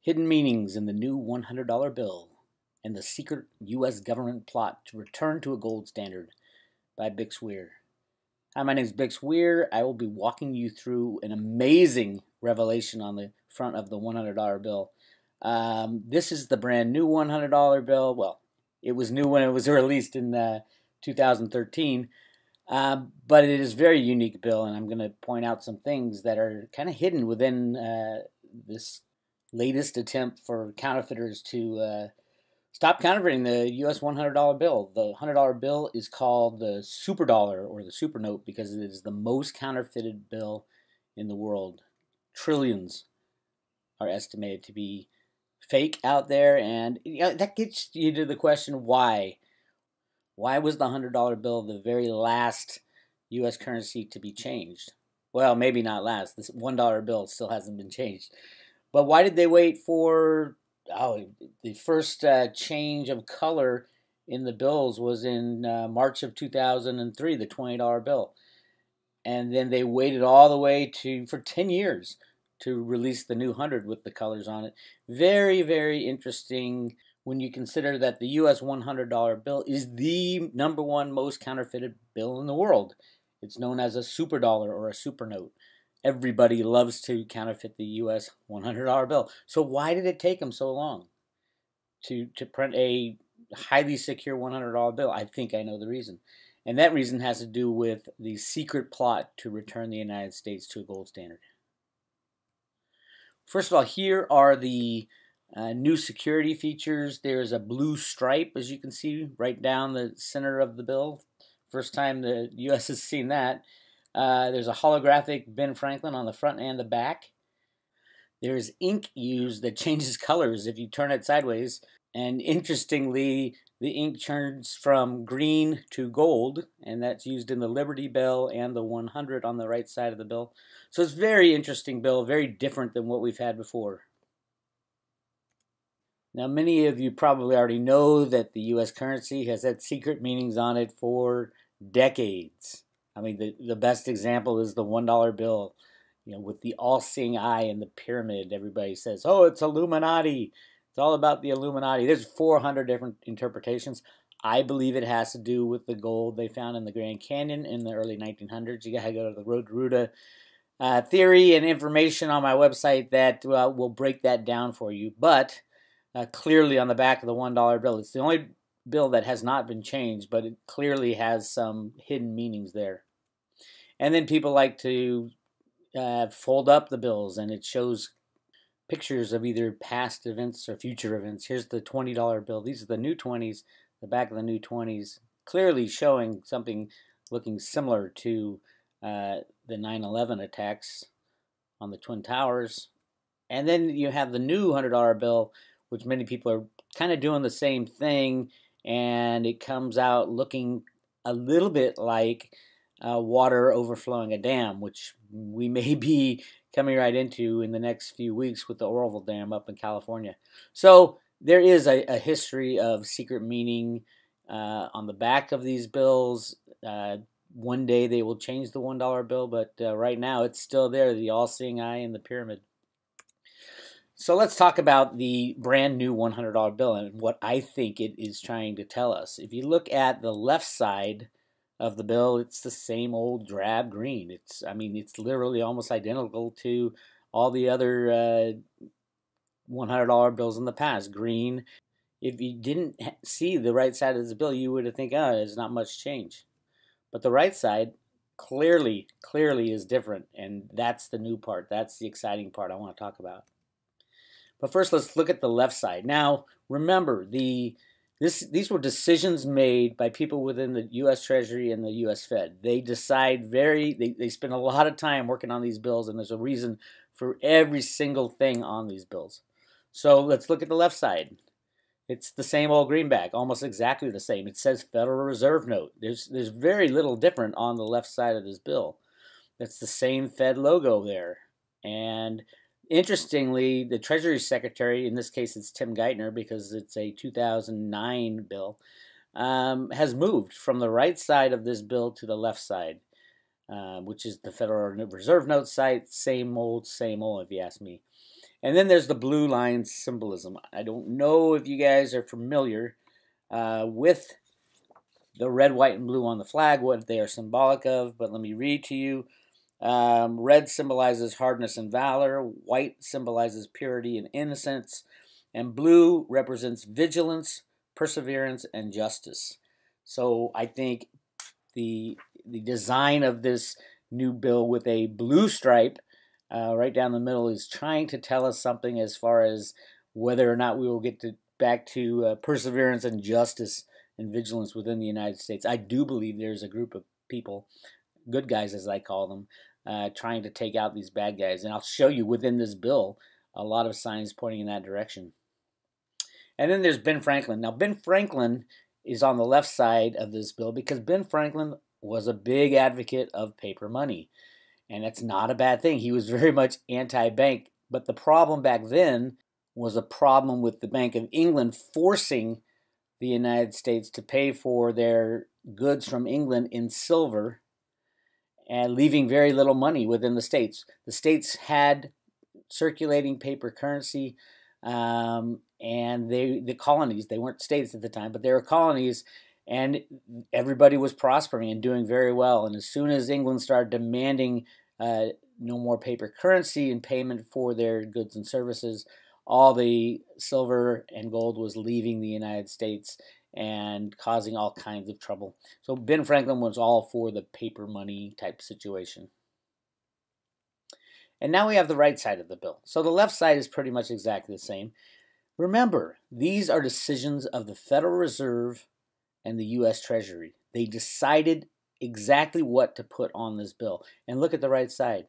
Hidden Meanings in the New $100 Bill and the Secret U.S. Government Plot to Return to a Gold Standard by Bix Weir. Hi, my name is Bix Weir. I will be walking you through an amazing revelation on the front of the $100 bill. This is the brand new $100 bill. Well, it was new when it was released in 2013, but it is a very unique bill, and I'm going to point out some things that are kind of hidden within this latest attempt for counterfeiters to stop counterfeiting the U.S. $100 bill. The $100 bill is called the super dollar or the super note because it is the most counterfeited bill in the world. Trillions are estimated to be fake out there, and that gets you to the question, why? Why was the $100 bill the very last U.S. currency to be changed? Well, maybe not last. This $1 bill still hasn't been changed. But why did they wait for, the first change of color in the bills was in March of 2003, the $20 bill. And then they waited all the way for 10 years to release the new 100 with the colors on it. Very, very interesting when you consider that the U.S. $100 bill is the #1 most counterfeited bill in the world. It's known as a super dollar or a super note. Everybody loves to counterfeit the U.S. $100 bill. So why did it take them so long to print a highly secure $100 bill? I think I know the reason. And that reason has to do with the secret plot to return the United States to a gold standard. First of all, here are the new security features. There's a blue stripe, as you can see, right down the center of the bill. First time the U.S. has seen that. There's a holographic Ben Franklin on the front and the back. There's ink used that changes colors if you turn it sideways. And interestingly, the ink turns from green to gold, and that's used in the Liberty Bell and the 100 on the right side of the bill. So it's a very interesting bill, very different than what we've had before. Now, many of you probably already know that the U.S. currency has had secret meanings on it for decades. I mean, the best example is the $1 bill, with the all-seeing eye and the pyramid. Everybody says, oh, it's Illuminati. It's all about the Illuminati. There's 400 different interpretations. I believe it has to do with the gold they found in the Grand Canyon in the early 1900s. You got to go to the Road-Ruta theory and information on my website that will break that down for you. But clearly on the back of the $1 bill, it's the only bill that has not been changed, but it clearly has some hidden meanings there. And then people like to fold up the bills, and it shows pictures of either past events or future events. Here's the $20 bill. These are the new 20s, the back of the new 20s, clearly showing something looking similar to the 9/11 attacks on the Twin Towers. And then you have the new $100 bill, which many people are kind of doing the same thing, and it comes out looking a little bit like water overflowing a dam, which we may be coming right into in the next few weeks with the Oroville Dam up in California. So there is a history of secret meaning on the back of these bills. One day they will change the $1 bill, but right now it's still there, the all-seeing eye and the pyramid. So let's talk about the brand new $100 bill and what I think it is trying to tell us. If you look at the left side of the bill, it's the same old drab green. It's literally almost identical to all the other $100 bills in the past. Green. If you didn't see the right side of this bill, you would think, oh, there's not much change. But the right side clearly is different, and that's the new part. That's the exciting part I want to talk about. But first, let's look at the left side. Now, remember, these were decisions made by people within the U.S. Treasury and the U.S. Fed. They decide they spend a lot of time working on these bills, and there's a reason for every single thing on these bills. So let's look at the left side. It's the same old greenback, almost exactly the same. It says Federal Reserve Note. There's very little different on the left side of this bill. It's the same Fed logo there. And interestingly, the Treasury Secretary, in this case it's Tim Geithner because it's a 2009 bill, has moved from the right side of this bill to the left side, which is the Federal Reserve Note site. Same old, if you ask me. And then there's the blue line symbolism. I don't know if you guys are familiar with the red, white, and blue on the flag, what they are symbolic of, but let me read to you. Red symbolizes hardness and valor, white symbolizes purity and innocence, and blue represents vigilance, perseverance, and justice. So I think the design of this new bill with a blue stripe right down the middle is trying to tell us something as far as whether or not we will get back to perseverance and justice and vigilance within the United States. I do believe there's a group of people, good guys as I call them, trying to take out these bad guys. And I'll show you within this bill a lot of signs pointing in that direction. And then there's Ben Franklin. Now, Ben Franklin is on the left side of this bill because Ben Franklin was a big advocate of paper money. And that's not a bad thing. He was very much anti-bank. But the problem back then was a problem with the Bank of England forcing the United States to pay for their goods from England in silver and leaving very little money within the states. The states had circulating paper currency, and the colonies, they weren't states at the time, but they were colonies, and everybody was prospering and doing very well. And as soon as England started demanding no more paper currency in payment for their goods and services, all the silver and gold was leaving the United States and causing all kinds of trouble. So Ben Franklin was all for the paper money type situation. And now we have the right side of the bill. So the left side is pretty much exactly the same. Remember, these are decisions of the Federal Reserve and the U.S. Treasury. They decided exactly what to put on this bill. And look at the right side.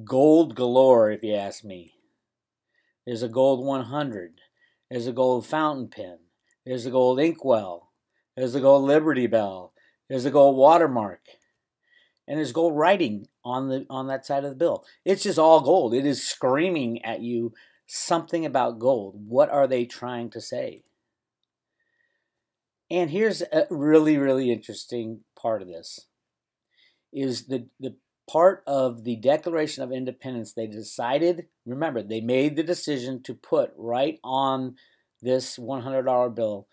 Gold galore, if you ask me. There's a gold 100. There's a gold fountain pen. There's a gold inkwell. There's a gold Liberty Bell. There's a gold watermark. And there's gold writing on that side of the bill. It's just all gold. It is screaming at you something about gold. What are they trying to say? And here's a really, really interesting part of this. Is the part of the Declaration of Independence they decided, remember, they made the decision to put right on this $100 bill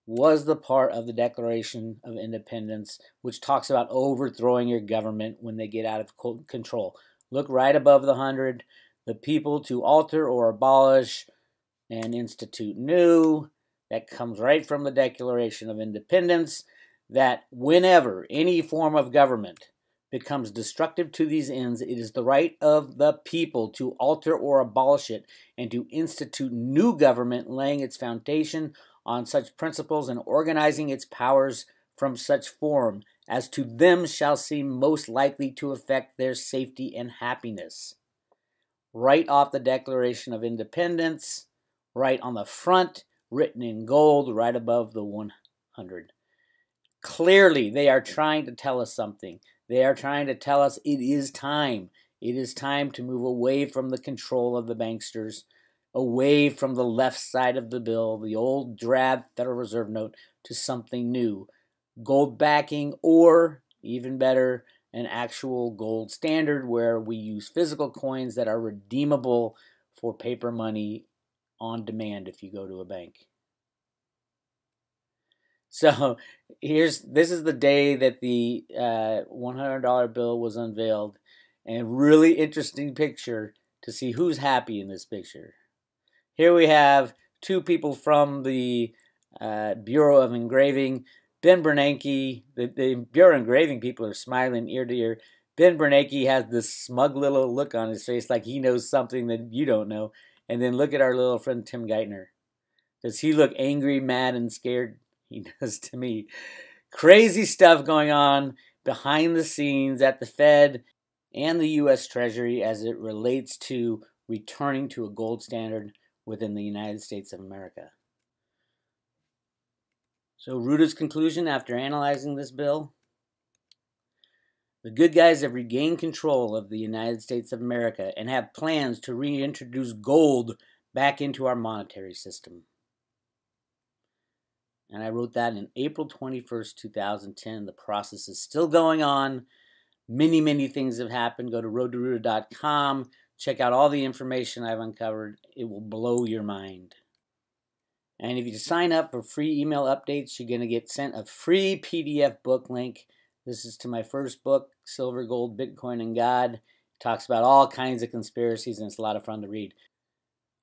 was the part of the Declaration of Independence which talks about overthrowing your government when they get out of control. Look right above the 100, the people to alter or abolish and institute new. That comes right from the Declaration of Independence, that whenever any form of government becomes destructive to these ends, it is the right of the people to alter or abolish it and to institute new government, laying its foundation on such principles and organizing its powers from such form as to them shall seem most likely to affect their safety and happiness. Right off the Declaration of Independence, right on the front, written in gold, right above the 100. Clearly, they are trying to tell us something. They are trying to tell us it is time. It is time to move away from the control of the banksters, away from the left side of the bill, the old drab Federal Reserve note, to something new. Gold backing, or even better, an actual gold standard where we use physical coins that are redeemable for paper money on demand if you go to a bank. So this is the day that the $100 bill was unveiled, and a really interesting picture to see who's happy in this picture. Here we have two people from the Bureau of Engraving. Ben Bernanke, the Bureau of Engraving people are smiling ear to ear. Ben Bernanke has this smug little look on his face like he knows something that you don't know. And then look at our little friend Tim Geithner. Does he look angry, mad, and scared? He does to me. Crazy stuff going on behind the scenes at the Fed and the U.S. Treasury as it relates to returning to a gold standard within the United States of America. So Ruda's conclusion after analyzing this bill: the good guys have regained control of the United States of America and have plans to reintroduce gold back into our monetary system. And I wrote that in April 21st, 2010. The process is still going on. Many, many things have happened. Go to roadtoruda.com. Check out all the information I've uncovered. It will blow your mind. And if you sign up for free email updates, you're going to get sent a free PDF book link. This is to my first book, Silver, Gold, Bitcoin, and God. It talks about all kinds of conspiracies, and it's a lot of fun to read.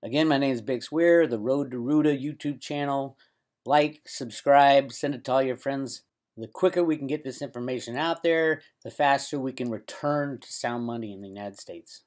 Again, my name is Bix Weir, the Road to Ruda YouTube channel. Like, subscribe, send it to all your friends. The quicker we can get this information out there, the faster we can return to sound money in the United States.